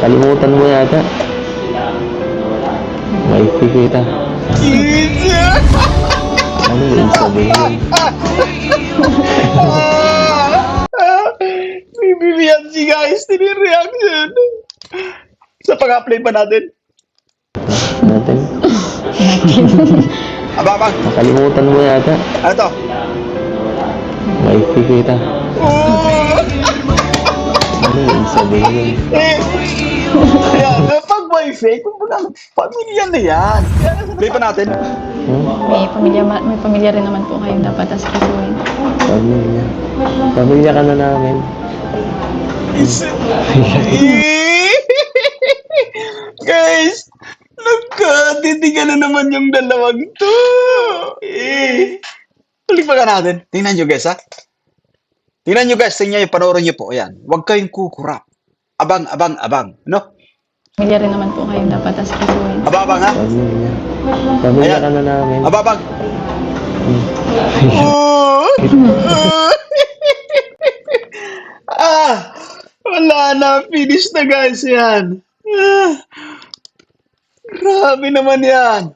Kalimutan mo yata. Wifi kita. Ano yung sabihin? Bibigyan si guys, reaction. Sa pag-apply pa natin. Natin. Abang, Nakalimutan mo yata. ano to? Wifi kita. Oh! Ano yung sabihin? Ayan, pag wifi, kumbaga, pamilya na yan. Play pa natin. May pamilya rin naman po kayong dapat asikasuhin. Pamilya. Pamilya ka na namin. Guys, nagkatitigan na naman yung dalawang to. Balik pa ka natin. Tingnan nyo guys ha. Tingnan nyo guys, tingnan nyo, panoorin nyo po. Ayan. Huwag kayong kukurap. Abang, abang, abang. No? Pamilya rin naman po kayong dapat asikasuhin. Abang ha. Pamilya. Pamilya ka na namin. Abang. Wala na. Finish na guys yan. Grabe naman yan.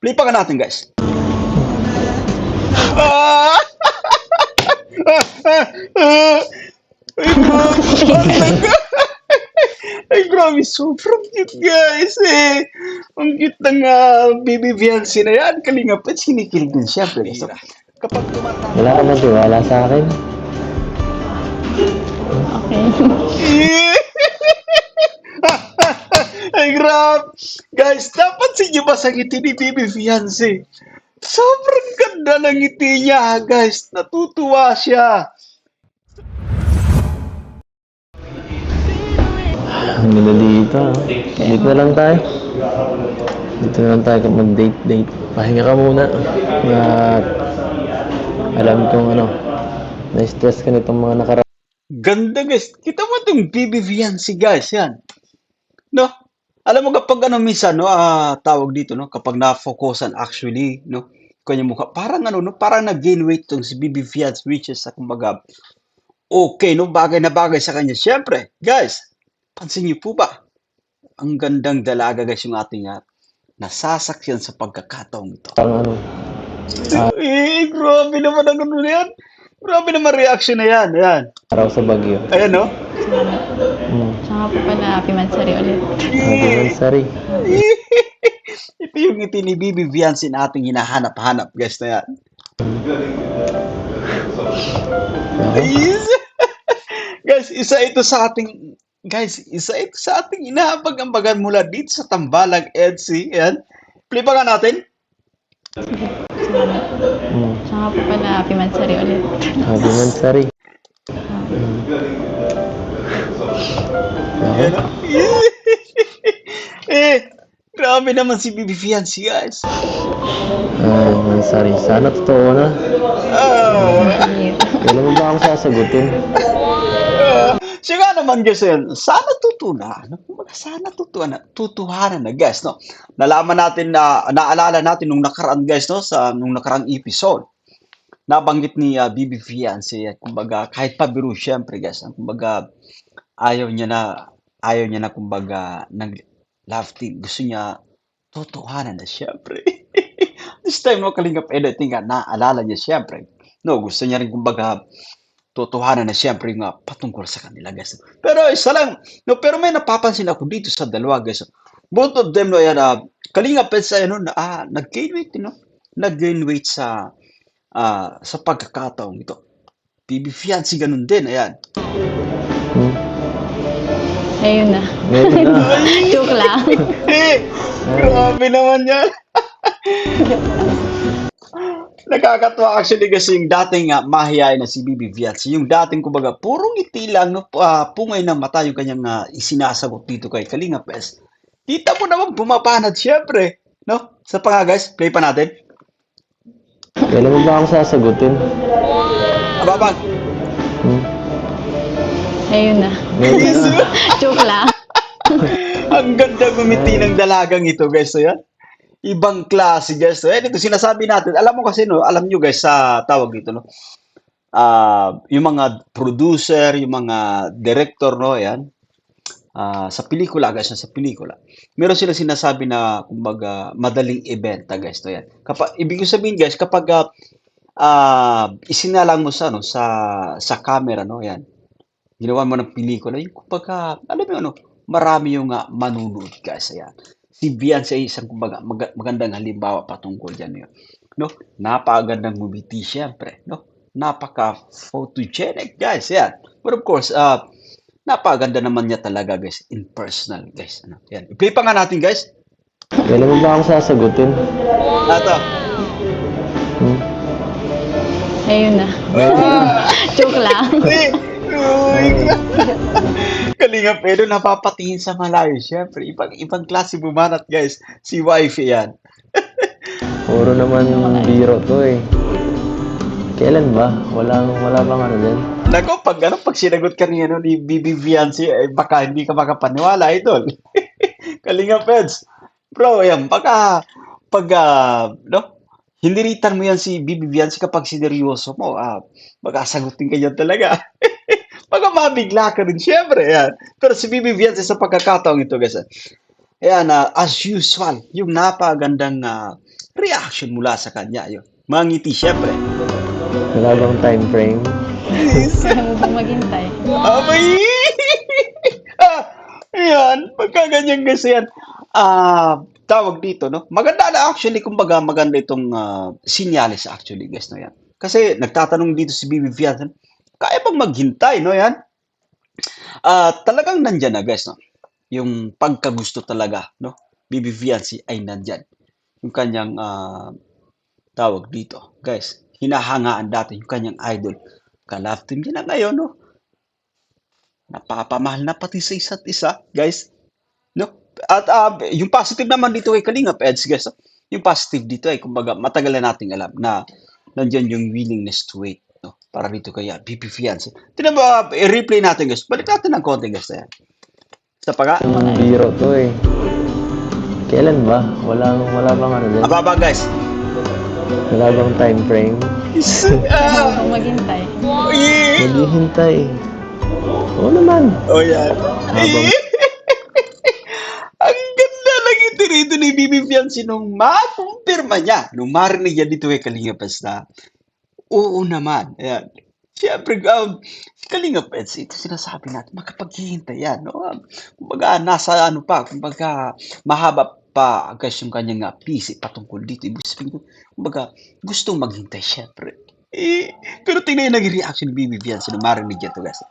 Play pa ka natin guys. Ah! Ay, grabe. Sobrang cute, guys. Ang cute ng baby Viancy na yan. Kalingap at sinikilig din siya. So, kapag tumatama... Wala ka na tiwala sa akin. Okay. Ay, grabe. Guys, dapat sa inyo masagitin ni baby Viancy. Sobrang ganda ng ngiti niya, guys. Natutuwa siya. Ang ganda dito. Dito na lang tayo. Dito na lang tayo mag-date. Pahinga ka muna. At alam kong na-stress ka nitong mga nakaraan. Ganda, guys. Kita mo itong baby Viancy, guys. Yan. No? Alam mo kapag minsan, tawag dito, no? Kapag na-focusan actually, no? Kanya mukha, parang parang nag-gain weight tong si baby Viancy, which is, kumbaga, okay, no? Bagay na bagay sa kanya. Siyempre, guys, pansin niyo po ba? Ang gandang dalaga, guys, yung ating nasasakyan sa pagkakataong ito. Parang Grabe naman ang na yan. Grabe naman reaction na yan. Ayan. araw sa Bagyo. Ayan, no? Saka po pala, Happy Mansari ulit. Happy Mansari. Ito yung ngiti ni Bibi Viancy na ating hinahanap-hanap, guys, na yan. Guys, isa ito sa ating inahabag-ambagan mula dito sa Tambalang EDC. Ayan. Play pa nga natin. Saka po pala, Happy Mansari ulit. Happy Mansari. Ayan, no? Grabe naman si Bibi Viancy, guys. Ay, Mansari. Sana totoo na. Kailan mo ba akong sasagutin? Siya nga naman, guys, yun, sana tutunan. Sana tutuhanan na, guys, no? Nalaman natin naalala natin nung nakaraan, guys, no? Nung nakarang episode. Nabanggit ni Bibi Viancy, kumbaga, kahit pa biro, syempre, guys, kumbaga, ayaw niya na, kumbaga, nag-love team. Gusto niya, tutuhanan na, syempre. This time, no, Kalingap editing naalala niya, syempre. No, gusto niya rin, kumbaga, totohanan na siyempre yung patungkol sa kanila, guys. Pero isa lang, no, pero may napapansin ako dito sa dalawa, guys. Both of them, no, yan, Kalingap sa nag-gain weight, no? Nag-gain weight sa pagkakataong ito. Bibi Viancy ganun din, ayan. Ayun na. Ngayon na. Joke lang. Grabe naman yan. Nakakatuwa actually kasi yung dating mahihayin na si Bibi Viancy, yung dating kumbaga puro ngiti lang, no, pungay ng mata yung kanyang isinasagot dito kay Kalingap S. Kita mo naman bumapanat syempre, no? Sa pa nga, guys, play pa natin. Kailan mo ba akong sasagutin? Ababang. Ayun na. Ngayon na. Joke lang. Ang ganda gumiti ng dalagang ito, guys. So yan. Ibang klase, guys. So, ito sinasabi natin. Alam mo kasi, no, alam nyo, guys, sa tawag dito, no, yung mga producer, yung mga director, no, yan, sa pelikula guys, sa pelikula. Meron silang sinasabi na kumbaga madaling ibenta guys, to yan. Ibig ko sabihin guys, kapag isinalang mo sa ano sa camera no, yan. Ginawa mo ng pelikula, yung kumbaga, alam mo ano, marami yung manunood guys, ayan. Si Beyonce ay isang kumbaga magandang halimbawa patungkol diyan yun. No? Napakagandang ngumiti siyempre, no? Napaka-photogenic guys, yan. But of course, napakaganda naman niya talaga guys, in personal guys. Ano? Yan. I-play pa nga natin guys. Kailan mo ba ako sasagutin? Ato. Hmm? Ayun na. Joke lang. Kalinga pero napapatingin sa malayo siyempre. Ibang klase bumanat guys. Si wife yan. Puro naman biro to eh. Kailan ba? Wala bang ano din? Nako, pag sinagot ka ni Bibi Viancy, baka hindi ka makapaniwala, idol. Kalinga Peds. Bro, yan, no? Hiniritan mo yan si Bibi Viancy kapag sineryoso mo, baka sagutin ka yan talaga. Baka mabigla ka rin, syempre, yan. Pero si Bibi Viancy sa pagkakataong ito, guys, ayan, as usual, yung napagandang reaction mula sa kanya, yun. Mangiti, syempre. Wala bang time frame? Kaya mo bang maghintay? Abay! Ayan, pagka ganyan kasi yan, tawag dito, no? Maganda na actually, kumbaga maganda itong sinyalis actually, guys, no yan. Kasi nagtatanong dito si Bibi Fiat, kaya bang maghintay, no yan? Talagang nandyan na, guys, no? Yung pagkagusto talaga, no? Bibi Fiancy ay nandyan. Yung kanyang tawag dito, guys, hinahangaan dati yung kanyang idol. Ka-love team niya na ngayon, no? Napapamahal na pati sa isa't isa, guys. No? At yung positive naman dito kay Kalingap Eds, guys, no? Yung positive dito ay kumbaga matagal na nating alam na nandiyan yung willingness to wait, no? Para dito kay Bibi Fiancy. Tingnan mo, i-replay natin, guys. Balik natin ng konti, guys. Ayan. Sa paga. Yung biro to eh. Kailan ba? Wala bang ano din? Ababa, guys. Wala bang time frame? Kaya mo bang maghintay? Yeah. Maghihintay. Oo naman. Oh, yan. Habang Ang ganda lang ito rito ni Bibi Fiancy nung makumpirma niya, nung marinig niya dito kay Kalingap Eds na, oo naman. Ayan. Siyempre, si Kalingap Eds, ito sinasabi natin, makapaghihintay yan. No? Kumbaga, nasa ano pa, kumbaga, mahaba pa guys yung kanyang PC patungkol dito. Ibig sabihin ko, kumbaga, gustong maghintay, siyempre. Pero tingnan yung naging reaction ni Bibi Fiancy nung marinig niya ito, guys.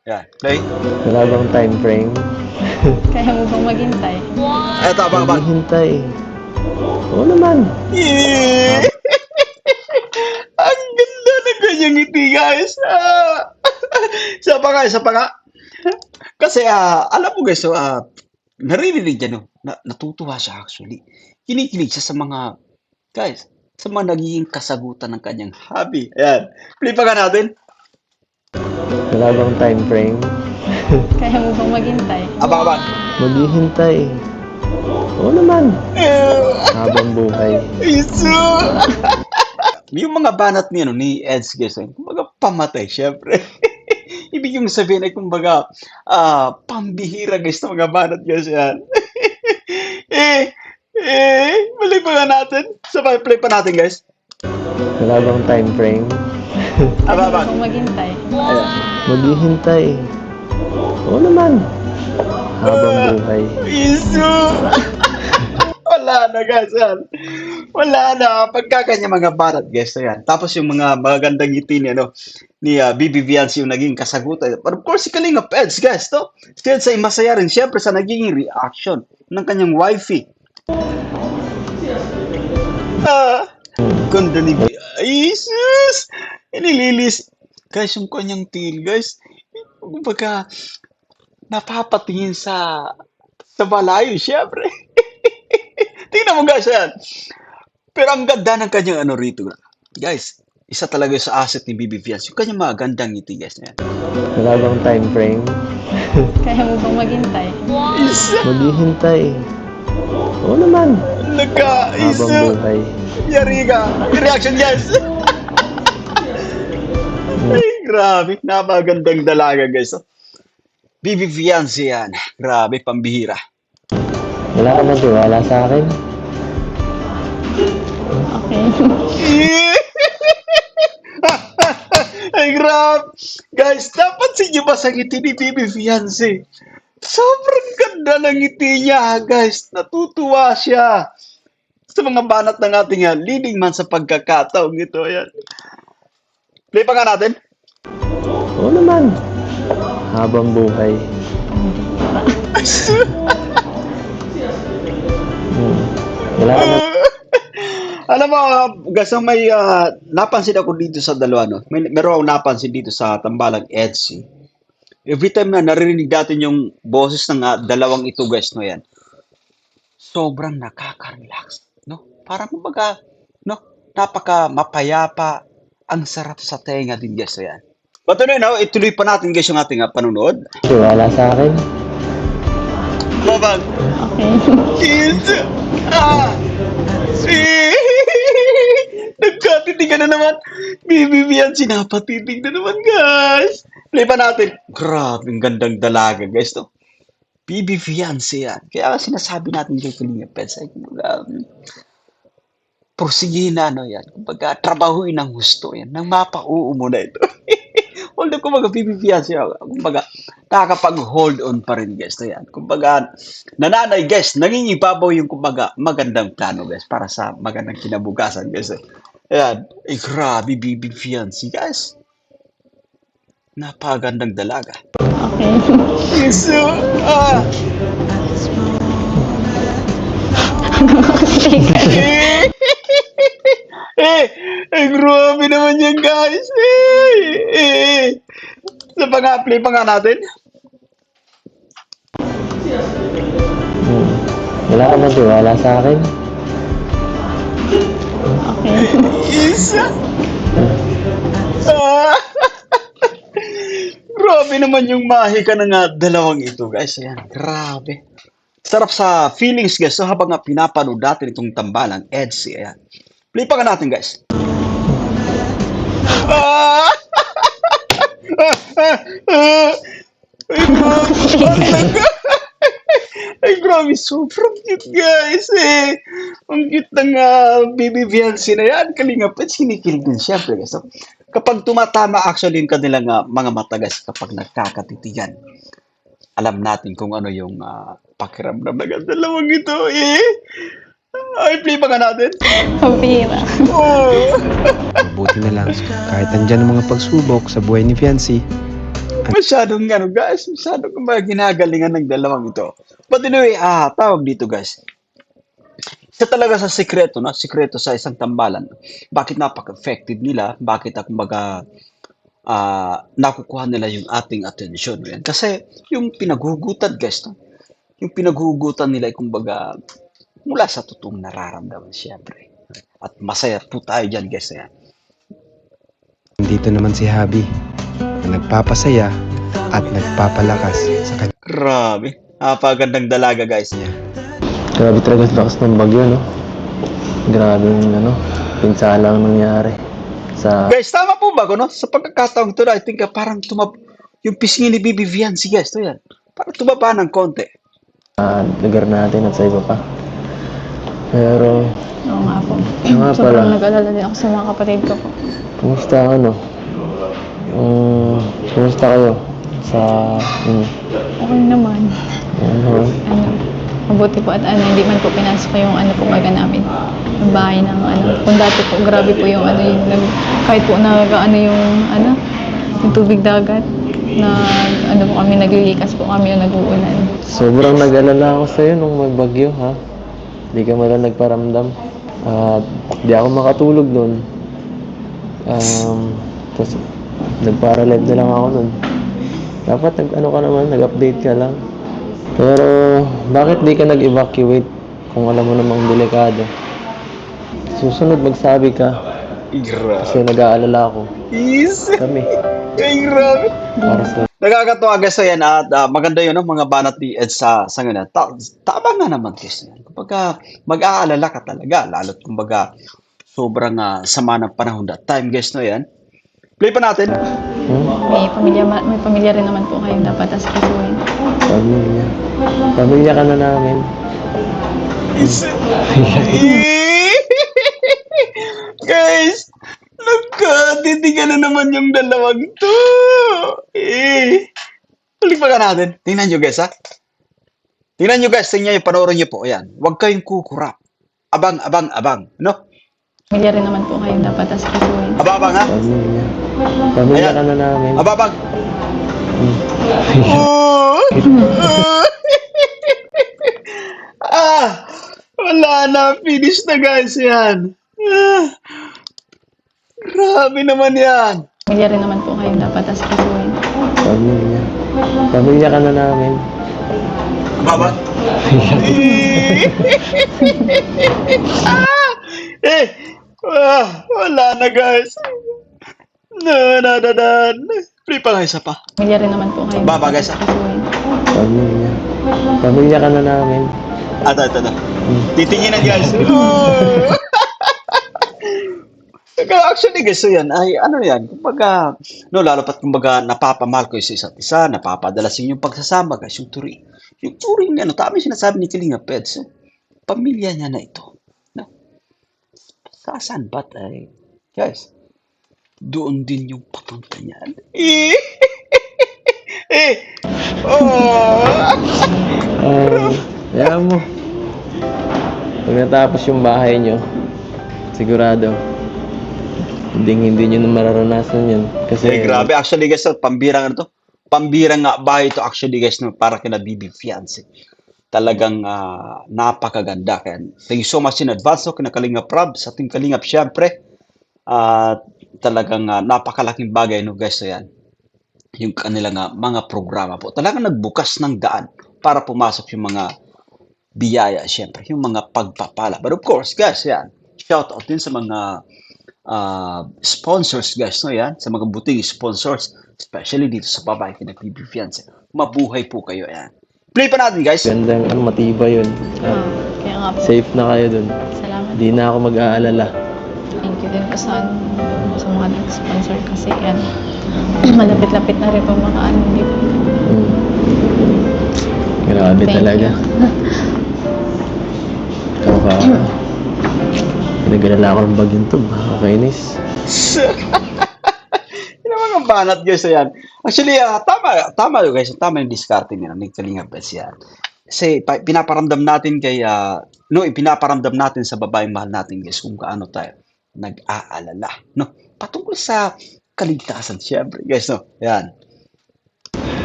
Yan. Play. wala bang time frame? Kaya mo bang maghintay? Eto, abang. Maghihintay. Oo naman. Yeah. Ang ganda ng ganyang ngiti, guys. Isa pa nga. Kasi, alam mo guys, naririnig niya, no? Natutuwa siya actually. Kinikilig siya sa mga, guys, sa mga nagiging kasagutan ng kanyang hobby. Ayan. Play pa nga natin. Wala bang time frame? Kaya mo bang maghintay? Abang. Maghihintay. Oo naman. Habang buhay. Isu! Yung mga banat niya, no, ni Eds, guys, kumbaga pamatay, syempre. Ibig yung sabihin ay kumbaga, pambihira, guys, na mga banat, guys, yan. Play pa nga natin. Play pa natin, guys. Wala bang time frame? Kaya mo Abang. bang maghintay? Ayan. Maghihintay. Oo naman. Habang buhay. Isu! Wala na, guys, yan. Wala na. Pagkakanya mga barat, guys, yan. Tapos yung mga magagandang ngiti ni, Bibi Fiancy yung naging kasagutan. But of course, si Kalingap Eds, guys, to. Si Eds ay masaya rin, siyempre, sa naging reaction ng kanyang wifey. Ganda ni Jesus! Inililis. Guys, yung kanyang til, guys. Kumbaga, napapatingin sa malayo, siyempre. Tingnan mo, guys, yan. Pero ang ganda ng kanyang rito. Guys, isa talaga sa asset ni Bibi Fiancy. Yung kanyang mga gandang ngiti, guys. Yan. Wala bang time frame? Kaya mo bang maghintay? Isa. Maghihintay. Oo naman. Isa. Habang buhay. Yari ka. Yung reaction, guys. Ay, grabe. Napagandang dalaga, guys. Bibi fiancé yan. Grabe, pambihira. Wala ka bang tiwala sa akin? Okay. Ay, grabe. Guys, napansin niyo ba sa ngiti ni Bibi fiancé? Sobrang ganda ng ngiti niya, guys. Natutuwa siya. Sa mga banat ng ating leading man sa pagkakataong ito. Ayan. Play pa nga natin. Oo naman. Habang buhay. Hmm. Wala ka bang... Alam mo, guys, may napansin ako dito sa dalawa, no? Meron akong napansin dito sa Tambalang EDSI. Every time na naririnig natin yung boses ng dalawang ito, guys, no, yan. Sobrang nakaka-relax, no? Parang kumbaga, no? Napaka mapayapa, ang sarap sa tenga din, guys, no, yan. Patuloy, no? Ituloy pa natin, guys, yung ating panunod. Tiwala sa akin? Babang, Okay. is, ah, nagkatitig na naman. Bibibiyan, sinapatitig na naman, guys. Play pa natin. Grabe, ang gandang dalaga, guys, no? Bibi fiancé yan. Kaya sinasabi natin kay Kalinga Pets ay porsigihin na ano yan. Kumbaga, trabahuin ng gusto yan. Nang mapauo mo na ito. Although, kumbaga, bibi fiancé yan. Kumbaga, nakakapag-hold on pa rin, guys. Na yan. Kumbaga, nananay, guys, nangingibabaw yung, kumbaga, magandang plano, guys, para sa magandang kinabukasan, guys. Ayan. Eh, grabe, bibi fiancé, guys. Napagandang dalaga. Okay. So, ah, eh, grabe naman yan, guys. Sa play pa nga natin. Hmm. Wala ka bang tiwala sa akin? Okay. Isa. Ah, grabe naman yung mahika ng dalawang ito, guys. Ayan, grabe. Sarap sa feelings, guys. So, habang pinapanood natin itong tambalang EDSI, ayan. Play pa nga natin, guys. Ah! Ay, grabe. Ay, grabe. Sobrang cute, guys. Ang cute ng baby Viancy na yan. Kalinga pa, sinikilig din siyempre, guys. So, kapag tumatama actually yung kanilang mga mata, guys, kapag nagkakatitigan, alam natin kung ano yung pakiramdam ng dalawang ito, Ay, play pa nga natin. Pabira. Oh. Mabuti na lang, kahit andyan ang mga pagsubok sa buhay ni Fiancé, Masyadong guys, masyadong kumbaga ginagalingan ng dalawang ito. But anyway, tawag dito, guys. Isa talaga sa sikreto, no? Sikreto sa isang tambalan. Bakit napaka-effective nila? Bakit kumbaga nakukuha nila yung ating atensyon. Yan. Kasi yung pinaghugutan, guys, no? Yung pinaghugutan nila ay kumbaga mula sa totoong nararamdaman, siyempre. At masaya po tayo dyan, guys. Yan. dito naman si Habi na nagpapasaya at nagpapalakas sa kanya. Grabe. Napagandang dalaga, guys. Grabe talaga sa lakas ng bagyo, no? Grabe yung pinsala ang nangyari. Sa Guys, tama po ba ako, no? Sa pagkakataong ito na, I think parang yung pisngi ni Bibi Viancy, guys. Ito yan. Parang tumaba ng konti. lugar natin at sa iba pa. Pero, Oo nga po. Nga pala. Sobrang nag-alala din ako sa mga kapatid ko po. kumusta kumusta kayo sa Okay naman. ano, Mabuti po at hindi man po pinasok yung baga namin. Yung bahay ng kung dati po, grabe po yung kahit po yung tubig dagat, po kami, naglilikas po kami yung nag-uulan. sobrang nag-alala ako sa'yo nung may bagyo, ha? Hindi ka man lang nagparamdam. At di ako makatulog nun. Tapos nagparalive na lang ako nun. Dapat nag-update ka lang. Pero bakit di ka nag-evacuate kung alam mo namang delikado? Susunod magsabi ka Grabe. kasi nag-aalala ako. Is. Kami. Ay, grabe. Para sa Nakakatawa, guys. So yan, at maganda yun, no? Mga banat ni Ed sa ngayon. Tama nga naman, guys. Kumbaga, mag-aalala ka talaga. Lalo't kumbaga, sobrang sama ng panahon that time, guys, no yan. Play pa natin. May pamilya rin naman po kayong dapat asikasuhin. Pamilya. Pamilya ka na namin. Guys, nagkatitigan na naman yung dalawang to. Balik pa ka natin. Tingnan nyo guys ha. Tingnan nyo guys, tingnan nyo, panoorin nyo po. Ayan. Huwag kayong kukurap. Abang, abang, abang. No? Pamilya rin naman po kayong dapat asikasuhin. Abang, ha? Pamilya. Pamilya ka na namin. Abang. Wala na. Finish na guys yan. Grabe naman yan. Pamilya rin naman po kayong dapat asikasuhin. Pamilya. Pamilya ka na namin. Abang. Wala na guys. Free pa nga isa pa. Pamilya rin naman po kayong Baba, dapat guys. asikasuhin. Pamilya. Pamilya ka na namin. Ito. Titingin na guys. Actually guys, so yan, ay ano yan, kumbaga, no, lalo pat kumbaga napapamahal ko sa isa't isa, napapadala sa inyong pagsasama guys, yung turing. Yung turing, ano, tama yung sinasabi ni Kalinga Peds, pamilya niya na ito. No? Saan ba't ay, guys, doon din yung papunta niyan. Kaya mo. Pag natapos yung bahay nyo, sigurado, hindi nyo na mararanasan yun. Kasi, Grabe, actually guys, pambirang ano to? Pambirang nga bahay ito actually guys, no, para kina Bibi Fiancé. Talagang napakaganda. Kaya, thank you so much in advance, no, kina Kalingap Rob, sa ating Kalingap syempre. Talagang napakalaking bagay, no guys, so yan. Yung kanilang mga programa po. Talagang nagbukas ng daan para pumasok yung mga biyaya, syempre, yung mga pagpapala. But of course, guys, yan, shout out din sa mga sponsors, guys, no, yan, sa mga buting sponsors, especially dito sa babae kina Bibi Fiancé. Mabuhay po kayo, yan. Play pa natin, guys. gandang, matibay yun. Kaya nga po, Safe na kayo dun. salamat. Di na ako mag-aalala. Thank you din po sa mga nag-sponsor kasi yan. Malapit-lapit na rin po mga ano dito. Grabe Thank talaga. Pinag-alala ko ng bagyong to. Makakainis. Yung mga banat, guys, so yan. Actually, tama yun, guys. Tama yung diskarte nila ng Kalingap Peds yan. Kasi pinaparamdam natin ipinaparamdam natin sa babaeng mahal natin, guys, kung gaano tayo nag-aalala, no? Patungkol sa kaligtasan, syempre, guys, no? Yan.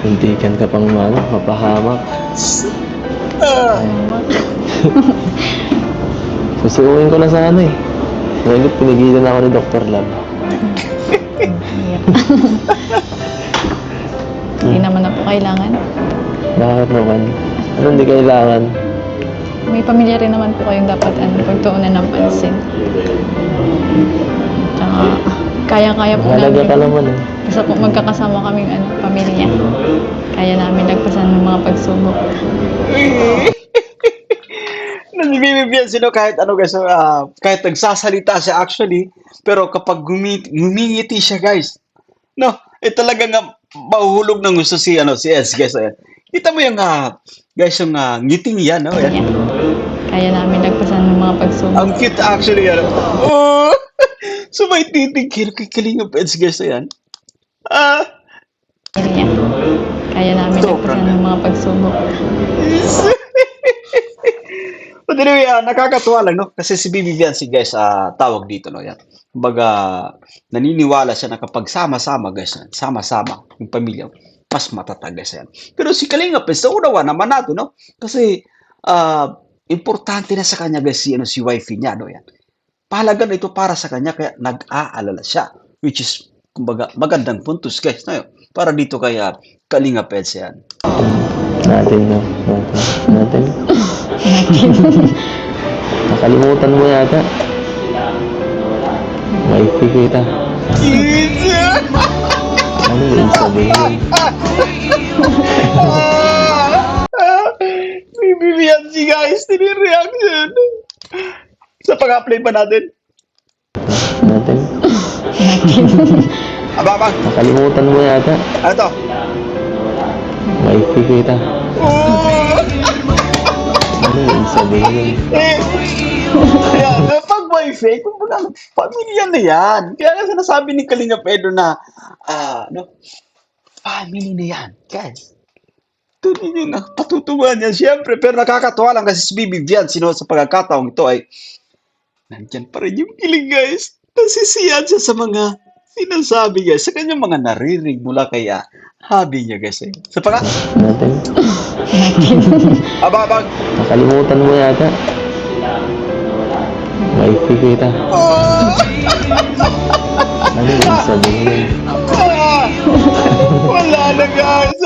Muntikan ka pang mapahamak. Susuuin ko na sana eh. Ngayon, pinigilan ako ni Dr. Lab. Hindi naman na po kailangan. Bakit naman? Ano hindi kailangan? May pamilya rin naman po kayong dapat pagtuunan ng pansin. Tsaka, kaya-kaya po Mahalaga namin. ka naman eh. Basta po magkakasama kaming pamilya. Kaya namin lagpasan ng mga pagsubok. Nanibibigyan sino kahit ano, guys, kahit nagsasalita siya actually, pero kapag ngumingiti siya, guys, no, talagang mahuhulog ng gusto si S, guys. Ayan. Kita mo yung guys, yung ngiting yan, no? Ayan. Kaya namin lagpasan ng mga pagsubok. Ang cute actually, ano. So may titigil kay Kalingap Peds, guys, ayan. Pamilya. Kaya namin lagpasan ng mga pagsubok. But anyway, nakakatuwa lang, no? Kasi si Bibi Fiancé, guys, tawag dito, no? Yan. Kumbaga, naniniwala siya na kapag sama-sama, guys, sama-sama yung pamilya, mas matatag, guys, yan. Pero si Kalingap Peds, naunawa naman natin, no? Kasi, importante na sa kanya, guys, si wifey niya, no? Yan. Pahalaga na ito para sa kanya, kaya nag-aalala siya. Which is, kumbaga, magandang puntos, guys, no? Para dito kay Kalingap Peds, yan. Natin. Nakalimutan mo yata. Wifey kita. Ano yung sabihin? Bibi Fiancé, guys, reaction. Sa pag-apply pa natin. Natin. Aba. Nakalimutan mo yata. Ano to? Wifi kita. Ano yung sabihin? Yan, pag wifi, kumbaga, pamilya na yan. Kaya nga sinasabi ni Kalinga Pedro na, family na yan, guys. Tuloy nyo na, patutungan yan, siyempre. Pero nakakatuwa lang kasi si Bibi Vian, sa pagkakataong ito ay, nandyan pa rin yung kilig, guys. Nasisiyan siya sa mga sinasabi, guys. Sa kanyang mga narinig mula kay hobby niya, guys. Sa Natin. Aba. Nakalimutan mo yata. Wifi kita. Ano yung sabihin? Wala na, guys.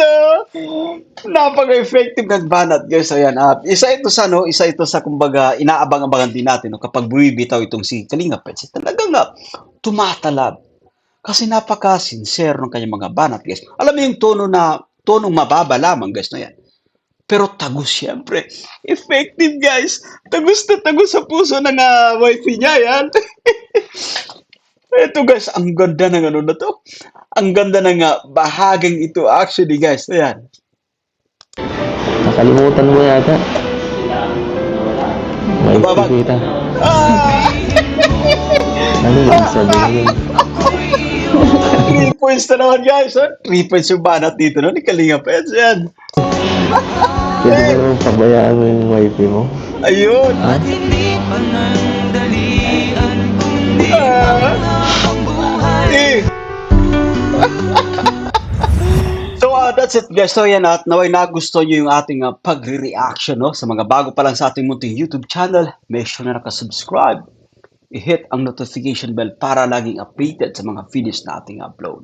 Napaka-effective ng banat, guys. Ayan. Isa ito sa kumbaga inaabang-abangan din natin no, kapag bumibitaw itong si Kalinga Pets. Talagang tumatalab. Kasi napaka-sincere ng kanyang mga banat, guys. Alam mo yung tonong mababa lamang, guys, na yan. Pero tagus, siyempre. Effective, guys. Tagus na tagus sa puso ng wifi niya, yan. Ito, guys, ang ganda ng ano na to. Ang ganda ng bahaging ito, actually, guys. Ayan. Nakalimutan mo yata. Wifi kita. Ano yung sabihin? 3 points na naman, guys. 3 points yung banat dito, no? Ni Kalinga Pets, yan. Pwede ba naman pabayaan mo yung wifi mo? Ayun. So, that's it, guys. So, yan at naway nagustuhan nyo yung ating pagre-reaction, no? Sa mga bago pa lang sa ating munting YouTube channel, make sure na nakasubscribe. I-hit ang notification bell para laging updated sa mga videos na ating upload.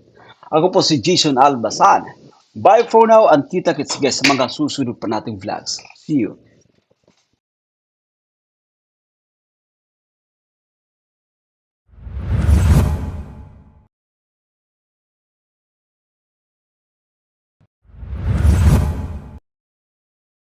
Ako po si Jason Albasan. Bye for now and kita-kits, guys, sa mga susunod pa nating vlogs. See you.